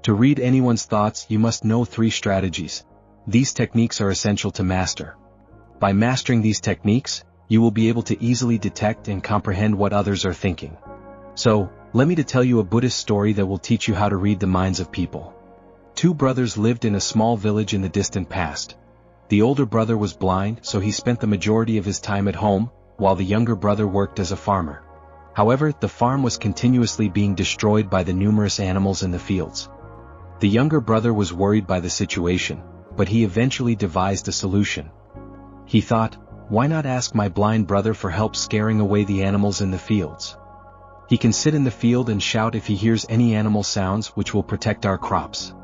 To read anyone's thoughts, you must know 3 strategies. These techniques are essential to master. By mastering these techniques, you will be able to easily detect and comprehend what others are thinking. So, let me tell you a Buddhist story that will teach you how to read the minds of people. 2 brothers lived in a small village in the distant past. The older brother was blind, so he spent the majority of his time at home, while the younger brother worked as a farmer. However, the farm was continuously being destroyed by the numerous animals in the fields. The younger brother was worried by the situation, but he eventually devised a solution. He thought, why not ask my blind brother for help scaring away the animals in the fields? He can sit in the field and shout if he hears any animal sounds, which will protect our crops.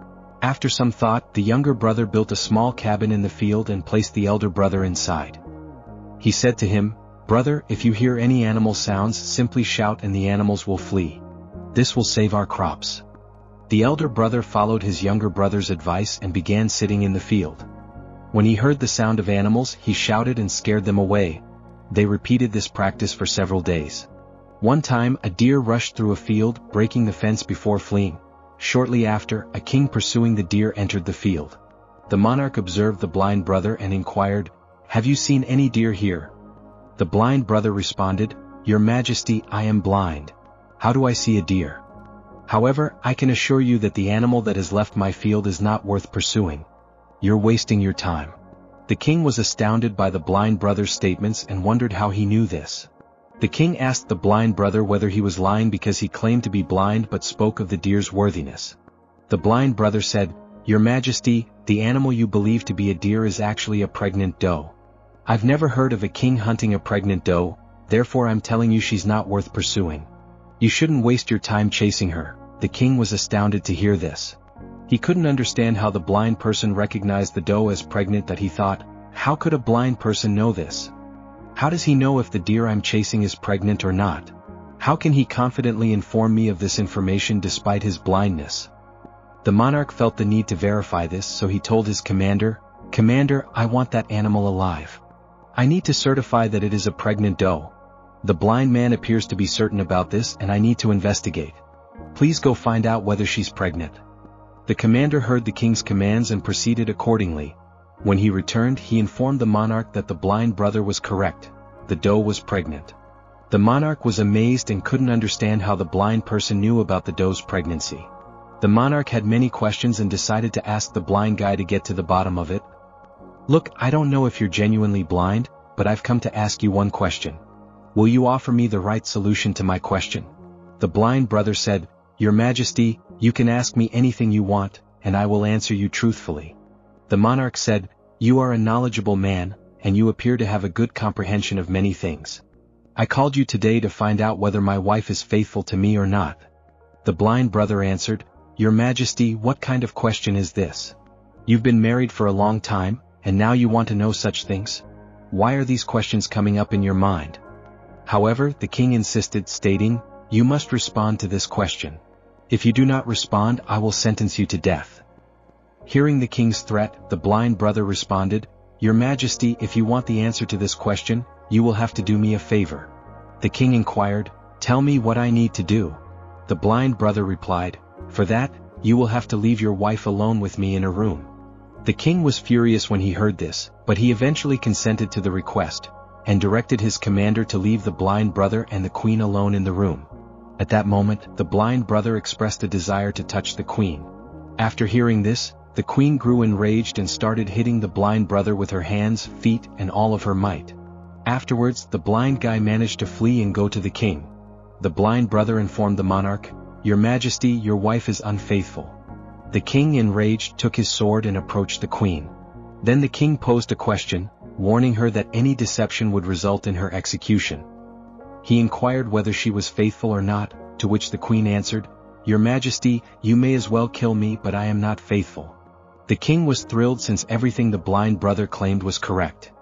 After some thought, the younger brother built a small cabin in the field and placed the elder brother inside. He said to him, "Brother, if you hear any animal sounds, simply shout and the animals will flee. This will save our crops." The elder brother followed his younger brother's advice and began sitting in the field. When he heard the sound of animals, he shouted and scared them away. They repeated this practice for several days. One time, a deer rushed through a field, breaking the fence before fleeing. Shortly after, a king pursuing the deer entered the field. The monarch observed the blind brother and inquired, "Have you seen any deer here?" The blind brother responded, "Your Majesty, I am blind. How do I see a deer? However, I can assure you that the animal that has left my field is not worth pursuing. You're wasting your time." The king was astounded by the blind brother's statements and wondered how he knew this. The king asked the blind brother whether he was lying because he claimed to be blind but spoke of the deer's worthiness. The blind brother said, "Your Majesty, the animal you believe to be a deer is actually a pregnant doe. I've never heard of a king hunting a pregnant doe, therefore I'm telling you she's not worth pursuing. You shouldn't waste your time chasing her." The king was astounded to hear this. He couldn't understand how the blind person recognized the doe as pregnant. That he thought, how could a blind person know this? How does he know if the deer I'm chasing is pregnant or not? How can he confidently inform me of this information despite his blindness? The monarch felt the need to verify this, so he told his commander, "Commander, I want that animal alive. I need to certify that it is a pregnant doe. The blind man appears to be certain about this and I need to investigate. Please go find out whether she's pregnant." The commander heard the king's commands and proceeded accordingly. When he returned, he informed the monarch that the blind brother was correct. The doe was pregnant. The monarch was amazed and couldn't understand how the blind person knew about the doe's pregnancy. The monarch had many questions and decided to ask the blind guy to get to the bottom of it. "Look, I don't know if you're genuinely blind, but I've come to ask you one question. Will you offer me the right solution to my question?" The blind brother said, "Your Majesty, you can ask me anything you want, and I will answer you truthfully." The monarch said, "You are a knowledgeable man, and you appear to have a good comprehension of many things. I called you today to find out whether my wife is faithful to me or not." The blind brother answered, "Your Majesty, what kind of question is this? You've been married for a long time, and now you want to know such things? Why are these questions coming up in your mind?" However, the king insisted, stating, "You must respond to this question. If you do not respond, I will sentence you to death." Hearing the king's threat, the blind brother responded, "Your Majesty, if you want the answer to this question, you will have to do me a favor." The king inquired, "Tell me what I need to do." The blind brother replied, "For that, you will have to leave your wife alone with me in a room." The king was furious when he heard this, but he eventually consented to the request, and directed his commander to leave the blind brother and the queen alone in the room. At that moment, the blind brother expressed a desire to touch the queen. After hearing this, the queen grew enraged and started hitting the blind brother with her hands, feet, and all of her might. Afterwards, the blind guy managed to flee and go to the king. The blind brother informed the monarch, "Your Majesty, your wife is unfaithful." The king, enraged, took his sword and approached the queen. Then the king posed a question, warning her that any deception would result in her execution. He inquired whether she was faithful or not, to which the queen answered, "Your Majesty, you may as well kill me, but I am not faithful." The king was thrilled since everything the blind brother claimed was correct.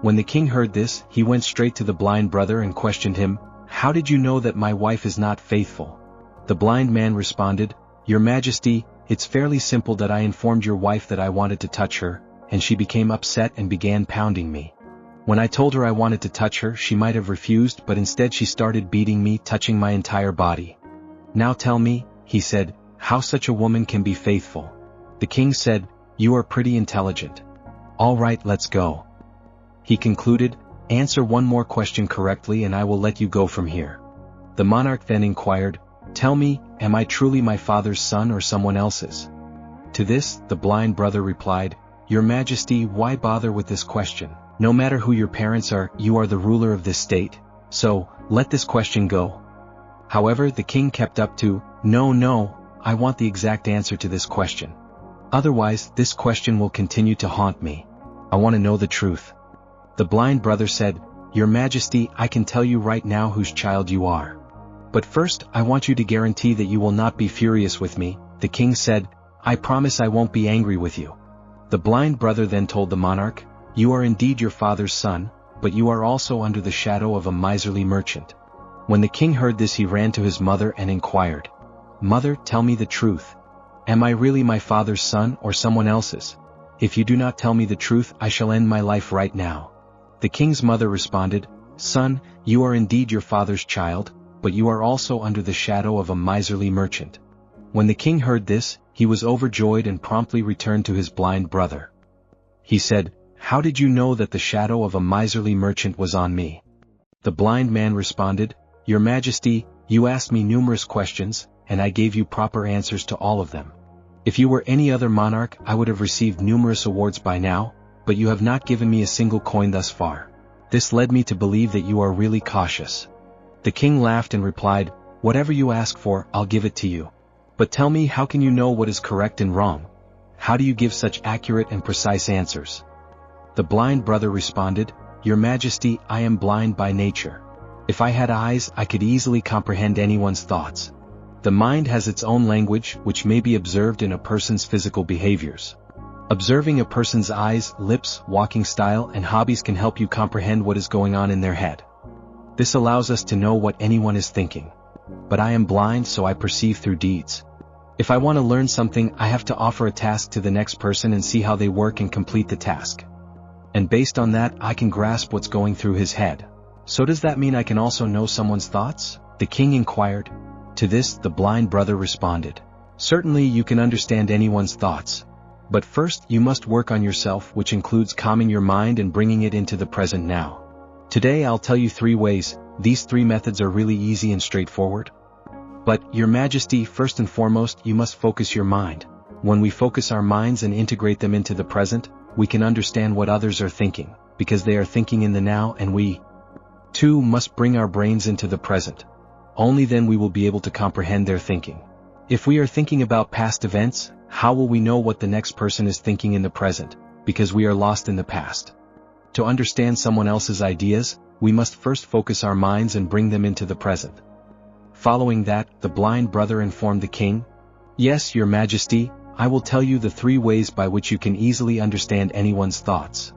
When the king heard this, he went straight to the blind brother and questioned him, "How did you know that my wife is not faithful?" The blind man responded, "Your Majesty, it's fairly simple that I informed your wife that I wanted to touch her, and she became upset and began pounding me. When I told her I wanted to touch her, she might have refused, but instead she started beating me, touching my entire body. Now tell me," he said, how such a woman can be faithful. The king said, "You are pretty intelligent. All right, let's go." He concluded, "Answer one more question correctly and I will let you go from here." The monarch then inquired, "Tell me, am I truly my father's son or someone else's?" To this, the blind brother replied, "Your Majesty, why bother with this question? No matter who your parents are, you are the ruler of this state, so, let this question go." However, the king kept up to, No, I want the exact answer to this question. Otherwise, this question will continue to haunt me. I want to know the truth." The blind brother said, "Your Majesty, I can tell you right now whose child you are. But first, I want you to guarantee that you will not be furious with me." The king said, "I promise I won't be angry with you." The blind brother then told the monarch, "You are indeed your father's son, but you are also under the shadow of a miserly merchant." When the king heard this, he ran to his mother and inquired, "Mother, tell me the truth. Am I really my father's son or someone else's? If you do not tell me the truth, I shall end my life right now." The king's mother responded, "Son, you are indeed your father's child, but you are also under the shadow of a miserly merchant." When the king heard this, he was overjoyed and promptly returned to his blind brother. He said, "How did you know that the shadow of a miserly merchant was on me?" The blind man responded, "Your Majesty, you asked me numerous questions, and I gave you proper answers to all of them. If you were any other monarch, I would have received numerous awards by now, but you have not given me a single coin thus far. This led me to believe that you are really cautious." The king laughed and replied, "Whatever you ask for, I'll give it to you. But tell me, how can you know what is correct and wrong? How do you give such accurate and precise answers?" The blind brother responded, "Your Majesty, I am blind by nature. If I had eyes, I could easily comprehend anyone's thoughts. The mind has its own language, which may be observed in a person's physical behaviors. Observing a person's eyes, lips, walking style, and hobbies can help you comprehend what is going on in their head. This allows us to know what anyone is thinking. But I am blind, so I perceive through deeds. If I want to learn something, I have to offer a task to the next person and see how they work and complete the task. And based on that, I can grasp what's going through his head. So does that mean I can also know someone's thoughts?" the king inquired. To this, the blind brother responded, "Certainly you can understand anyone's thoughts. But first, you must work on yourself, which includes calming your mind and bringing it into the present now. Today I'll tell you 3 ways. These 3 methods are really easy and straightforward. But, Your Majesty, first and foremost, you must focus your mind. When we focus our minds and integrate them into the present, we can understand what others are thinking, because they are thinking in the now, and we, too, must bring our brains into the present. Only then we will be able to comprehend their thinking. If we are thinking about past events, how will we know what the next person is thinking in the present, because we are lost in the past? To understand someone else's ideas, we must first focus our minds and bring them into the present." Following that, the blind brother informed the king, "Yes, Your Majesty, I will tell you the 3 ways by which you can easily understand anyone's thoughts."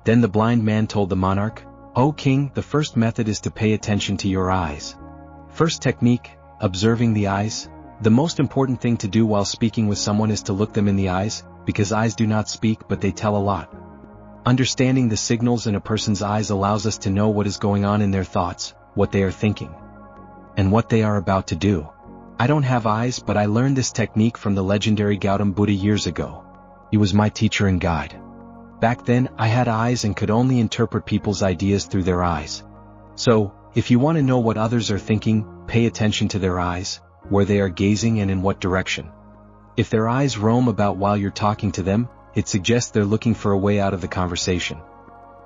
Then the blind man told the monarch, "O king, the first method is to pay attention to your eyes. First technique, observing the eyes. The most important thing to do while speaking with someone is to look them in the eyes, because eyes do not speak but they tell a lot. Understanding the signals in a person's eyes allows us to know what is going on in their thoughts, what they are thinking, and what they are about to do. I don't have eyes, but I learned this technique from the legendary Gautam Buddha years ago. He was my teacher and guide. Back then, I had eyes and could only interpret people's ideas through their eyes. So, if you want to know what others are thinking, pay attention to their eyes, where they are gazing and in what direction. If their eyes roam about while you're talking to them, it suggests they're looking for a way out of the conversation.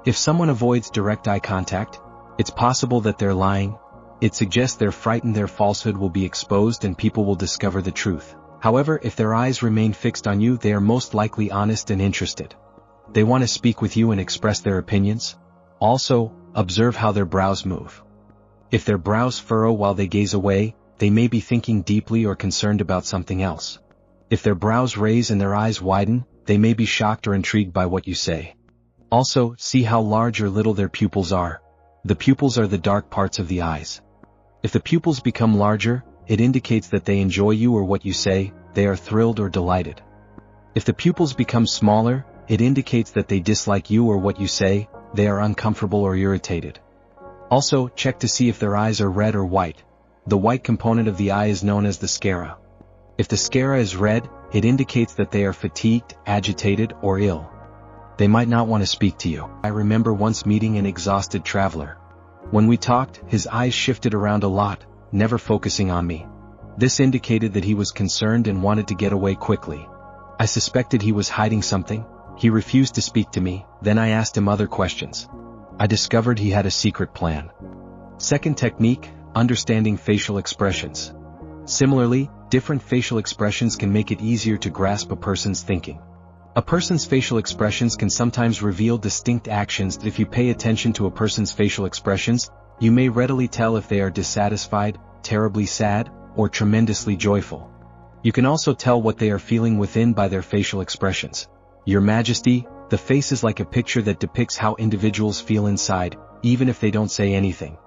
If someone avoids direct eye contact, it's possible that they're lying. It suggests they're frightened their falsehood will be exposed and people will discover the truth. However, if their eyes remain fixed on you, they are most likely honest and interested. They want to speak with you and express their opinions. Also, observe how their brows move. If their brows furrow while they gaze away, they may be thinking deeply or concerned about something else. If their brows raise and their eyes widen, they may be shocked or intrigued by what you say. Also, see how large or little their pupils are. The pupils are the dark parts of the eyes. If the pupils become larger, it indicates that they enjoy you or what you say, they are thrilled or delighted. If the pupils become smaller, it indicates that they dislike you or what you say, they are uncomfortable or irritated. Also, check to see if their eyes are red or white. The white component of the eye is known as the sclera. If the sclera is red, it indicates that they are fatigued, agitated, or ill. They might not want to speak to you. I remember once meeting an exhausted traveler. When we talked, his eyes shifted around a lot, never focusing on me. This indicated that he was concerned and wanted to get away quickly. I suspected he was hiding something. He refused to speak to me, then I asked him other questions. I discovered he had a secret plan. Second technique, understanding facial expressions. Similarly, different facial expressions can make it easier to grasp a person's thinking. A person's facial expressions can sometimes reveal distinct actions that if you pay attention to a person's facial expressions, you may readily tell if they are dissatisfied, terribly sad, or tremendously joyful. You can also tell what they are feeling within by their facial expressions. Your Majesty, the face is like a picture that depicts how individuals feel inside, even if they don't say anything.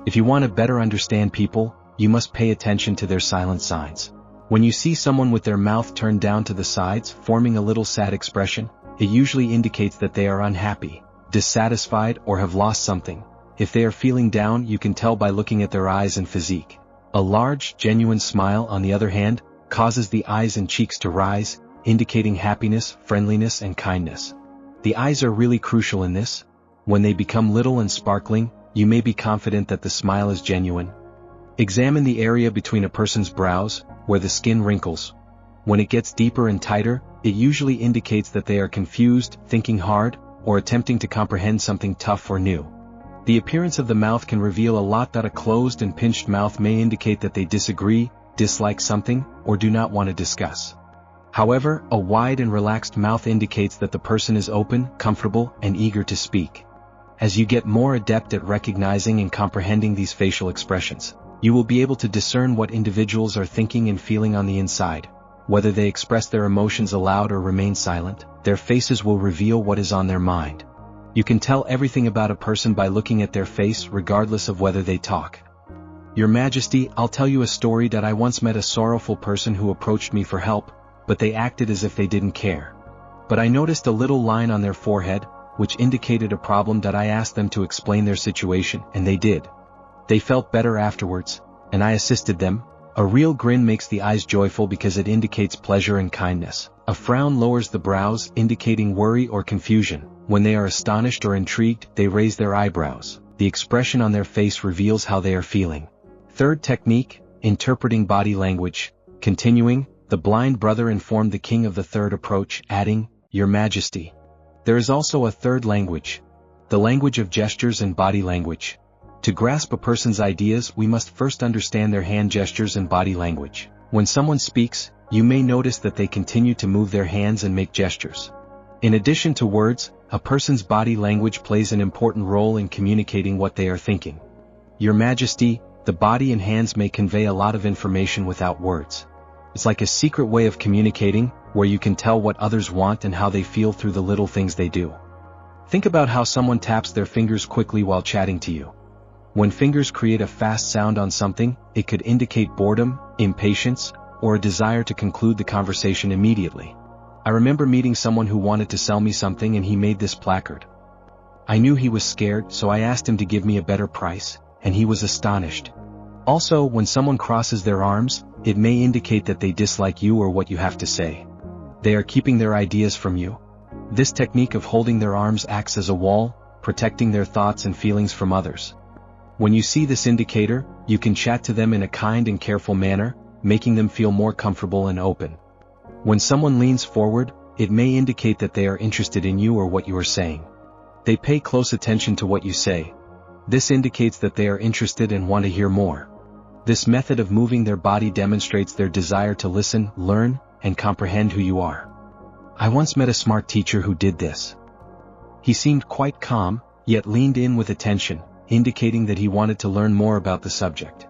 If you want to better understand people, you must pay attention to their silent signs. When you see someone with their mouth turned down to the sides, forming a little sad expression, it usually indicates that they are unhappy, dissatisfied, or have lost something. If they are feeling down, you can tell by looking at their eyes and physique. A large, genuine smile, on the other hand, causes the eyes and cheeks to rise, indicating happiness, friendliness, and kindness. The eyes are really crucial in this. When they become little and sparkling, you may be confident that the smile is genuine. Examine the area between a person's brows, where the skin wrinkles. When it gets deeper and tighter, it usually indicates that they are confused, thinking hard, or attempting to comprehend something tough or new. The appearance of the mouth can reveal a lot. That a closed and pinched mouth may indicate that they disagree, dislike something, or do not want to discuss. However, a wide and relaxed mouth indicates that the person is open, comfortable, and eager to speak. As you get more adept at recognizing and comprehending these facial expressions, you will be able to discern what individuals are thinking and feeling on the inside. Whether they express their emotions aloud or remain silent, their faces will reveal what is on their mind. You can tell everything about a person by looking at their face, regardless of whether they talk. Your Majesty, I'll tell you a story that I once met a sorrowful person who approached me for help, but they acted as if they didn't care. But I noticed a little line on their forehead, which indicated a problem. That I asked them to explain their situation, and they did. They felt better afterwards, and I assisted them. A real grin makes the eyes joyful because it indicates pleasure and kindness. A frown lowers the brows, indicating worry or confusion. When they are astonished or intrigued, they raise their eyebrows. The expression on their face reveals how they are feeling. Third technique, interpreting body language. Continuing, the blind brother informed the king of the third approach, adding, "Your Majesty, there is also a third language, the language of gestures and body language. To grasp a person's ideas, we must first understand their hand gestures and body language. When someone speaks, you may notice that they continue to move their hands and make gestures. In addition to words, a person's body language plays an important role in communicating what they are thinking. Your Majesty, the body and hands may convey a lot of information without words. It's like a secret way of communicating, where you can tell what others want and how they feel through the little things they do. Think about how someone taps their fingers quickly while chatting to you. When fingers create a fast sound on something, it could indicate boredom, impatience, or a desire to conclude the conversation immediately. I remember meeting someone who wanted to sell me something, and he made this placard. I knew he was scared, so I asked him to give me a better price, and he was astonished. Also, when someone crosses their arms, it may indicate that they dislike you or what you have to say. They are keeping their ideas from you. This technique of holding their arms acts as a wall, protecting their thoughts and feelings from others. When you see this indicator, you can chat to them in a kind and careful manner, making them feel more comfortable and open. When someone leans forward, it may indicate that they are interested in you or what you are saying. They pay close attention to what you say. This indicates that they are interested and want to hear more. This method of moving their body demonstrates their desire to listen, learn, and comprehend who you are. I once met a smart teacher who did this. He seemed quite calm, yet leaned in with attention, indicating that he wanted to learn more about the subject.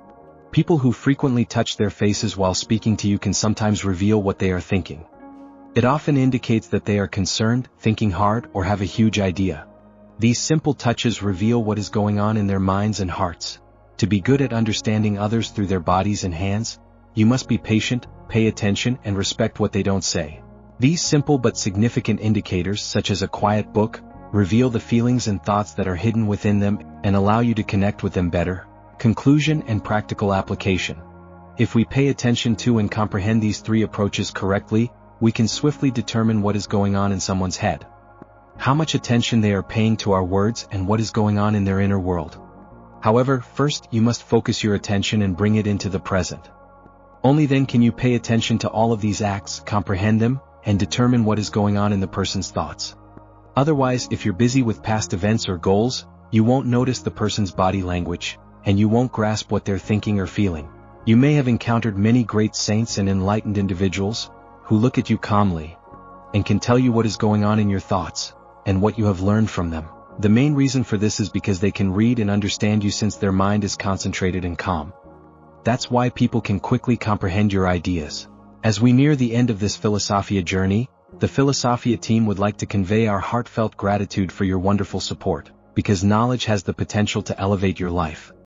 People who frequently touch their faces while speaking to you can sometimes reveal what they are thinking. It often indicates that they are concerned, thinking hard, or have a huge idea. These simple touches reveal what is going on in their minds and hearts. To be good at understanding others through their bodies and hands, you must be patient, pay attention, and respect what they don't say. These simple but significant indicators, such as a quiet book, reveal the feelings and thoughts that are hidden within them and allow you to connect with them better. Conclusion and practical application. If we pay attention to and comprehend these three approaches correctly, we can swiftly determine what is going on in someone's head, how much attention they are paying to our words, and what is going on in their inner world. However, first you must focus your attention and bring it into the present. Only then can you pay attention to all of these acts, comprehend them, and determine what is going on in the person's thoughts. Otherwise, if you're busy with past events or goals, you won't notice the person's body language, and you won't grasp what they're thinking or feeling. You may have encountered many great saints and enlightened individuals, who look at you calmly, and can tell you what is going on in your thoughts, and what you have learned from them. The main reason for this is because they can read and understand you since their mind is concentrated and calm. That's why people can quickly comprehend your ideas. As we near the end of this Philosophia journey, the Philosophia team would like to convey our heartfelt gratitude for your wonderful support, because knowledge has the potential to elevate your life.